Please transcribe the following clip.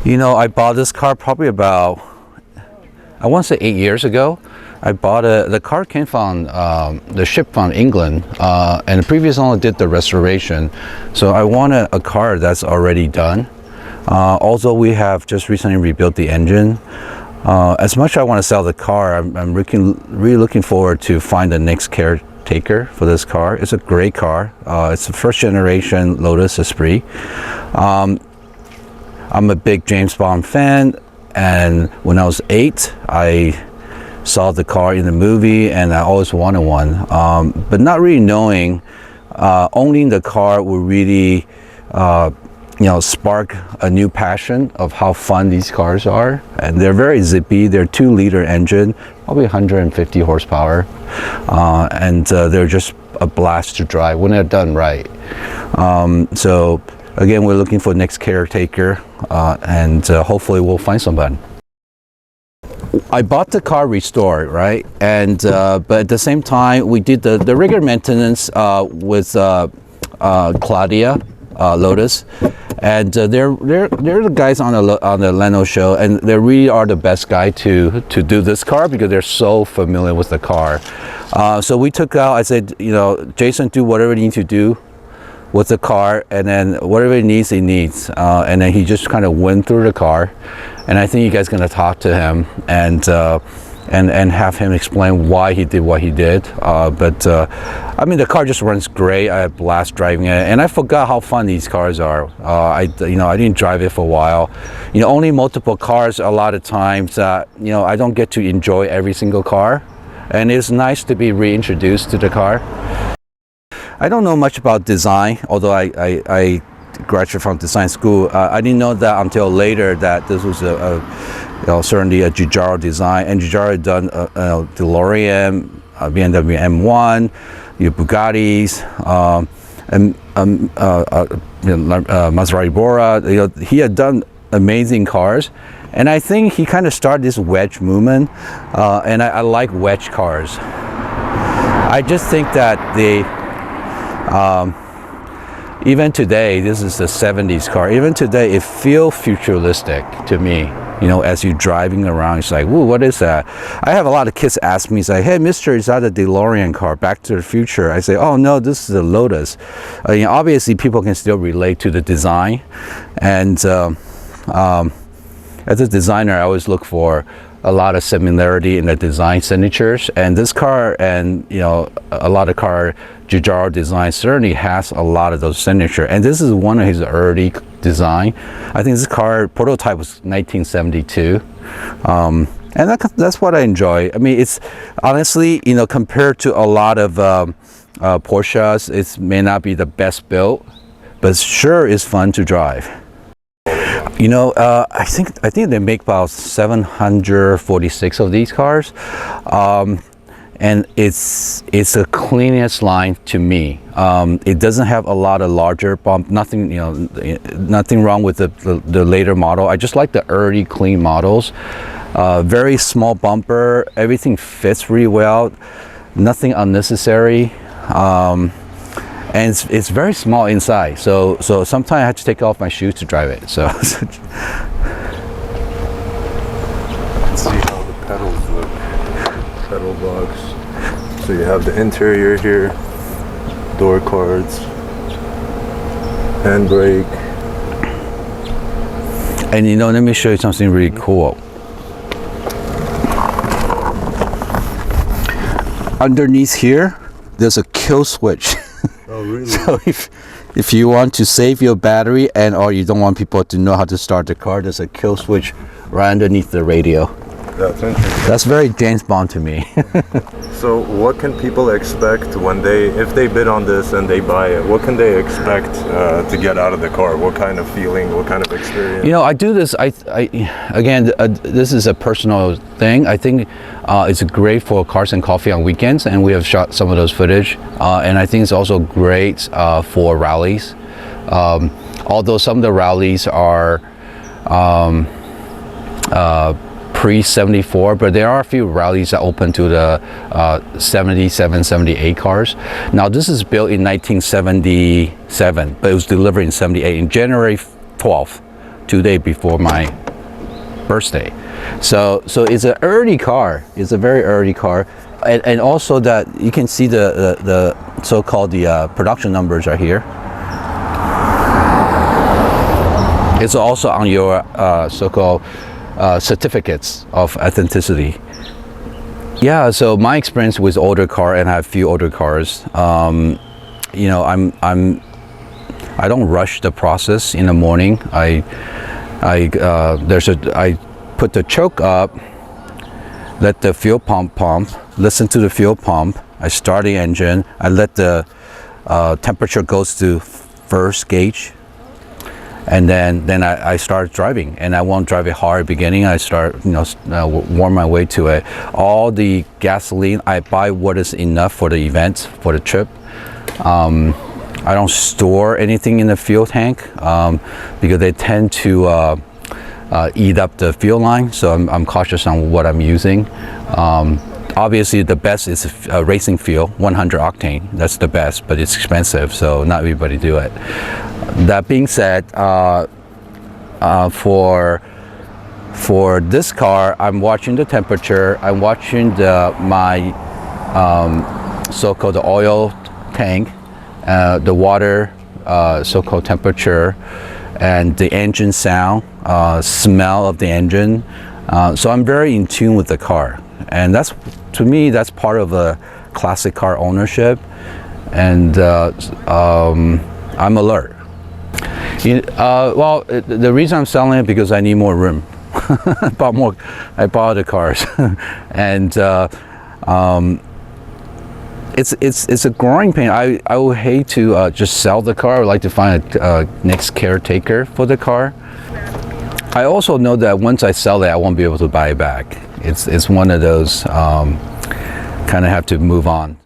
You know, I bought this car probably about, I want to say 8 years ago. I bought the car came from the ship from England, and the previous owner did the restoration. So I wanted a car that's already done. Also, we have just recently rebuilt the engine. As much as I want to sell the car, I'm really looking forward to find the next caretaker for this car. It's a great car. It's the first generation Lotus Esprit. I'm a big James Bond fan, and when I was 8, I saw the car in the movie and I always wanted one. But not really knowing, owning the car will really spark a new passion of how fun these cars are. And they're very zippy. They're 2-liter engine, probably 150 horsepower, and they're just a blast to drive when they're done right. So again, we're looking for next caretaker, and hopefully we'll find somebody. I bought the car restored, right? And but at the same time, we did the regular maintenance with Claudius, Lotus, and they're the guys on the Leno show, and they really are the best guy to do this car because they're so familiar with the car. So we took out. I said, Jason, do whatever you need to do with the car, and then whatever it needs, and then he just kind of went through the car, and I think you guys gonna talk to him and have him explain why he did what he did. I mean, the car just runs great. I had a blast driving it, and I forgot how fun these cars are. I didn't drive it for a while. Only multiple cars. A lot of times, I don't get to enjoy every single car, and it's nice to be reintroduced to the car. I don't know much about design, although I graduated from design school. I didn't know that until later that this was certainly a Giugiaro design, and Giugiaro had done DeLorean, BMW M1, Bugattis, and Maserati Bora. He had done amazing cars, and I think he kind of started this wedge movement, and I like wedge cars. I just think that even today, this is the 70s car. Even today, it feels futuristic to me. As you're driving around, it's like, "Ooh, what is that?" I have a lot of kids ask me, "Say, hey, Mister, is that a DeLorean car, Back to the Future?" I say, "Oh no, this is a Lotus." Obviously, people can still relate to the design, and as a designer, I always look for a lot of similarity in the design signatures, and this car and a lot of car Giugiaro design certainly has a lot of those signatures, and this is one of his early design. I think this car prototype was 1972, and that's what I enjoy. I mean, it's honestly, compared to a lot of Porsches, it may not be the best built, but sure is fun to drive. I think they make about 746 of these cars, and it's the cleanest line to me. It doesn't have a lot of larger bump. Nothing wrong with the later model. I just like the early clean models. Very small bumper. Everything fits really well. Nothing unnecessary. And it's very small inside, so sometimes I have to take off my shoes to drive it. So let's see how the pedals look. Pedal box. So you have the interior here, door cards, handbrake. And let me show you something really cool. Underneath here, there's a kill switch. Oh, really? So if you want to save your battery or you don't want people to know how to start the car, there's a kill switch right underneath the radio. That's interesting. That's very James Bond to me. So what can people expect if they bid on this and they buy it? What can they expect to get out of the car? What kind of feeling? What kind of experience? I do this. Again, this is a personal thing. I think it's great for Cars and Coffee on weekends, and we have shot some of those footage. And I think it's also great for rallies. Although some of the rallies are pre-74, but there are a few rallies that open to the 77, 78 cars. Now this is built in 1977, but it was delivered in 78, in January 12th, 2 days before my birthday. So it's an early car. It's a very early car, and also that you can see the so-called production numbers are here. It's also on your so-called certificates of authenticity. Yeah, so my experience with older car, and I have few older cars. You know, I don't rush the process in the morning. I put the choke up, let the fuel pump listen to the fuel pump. I start the engine. I let the temperature goes to first gauge. And then I start driving, and I won't drive it hard at the beginning. I start, you know, warm my way to it. All the gasoline, I buy what is enough for the event, for the trip. I don't store anything in the fuel tank because they tend to eat up the fuel line. So I'm cautious on what I'm using. Obviously, the best is racing fuel, 100 octane. That's the best, but it's expensive, so not everybody do it. That being said, for this car, I'm watching the temperature. I'm watching my so-called oil tank, the water, so-called temperature, and the engine sound, smell of the engine. So I'm very in tune with the car, and that's, to me, that's part of a classic car ownership. And I'm alert. Well, the reason I'm selling it because I need more room. I bought the cars, and it's a growing pain. I would hate to just sell the car. I would like to find a next caretaker for the car. I also know that once I sell it, I won't be able to buy it back. It's one of those kind of have to move on.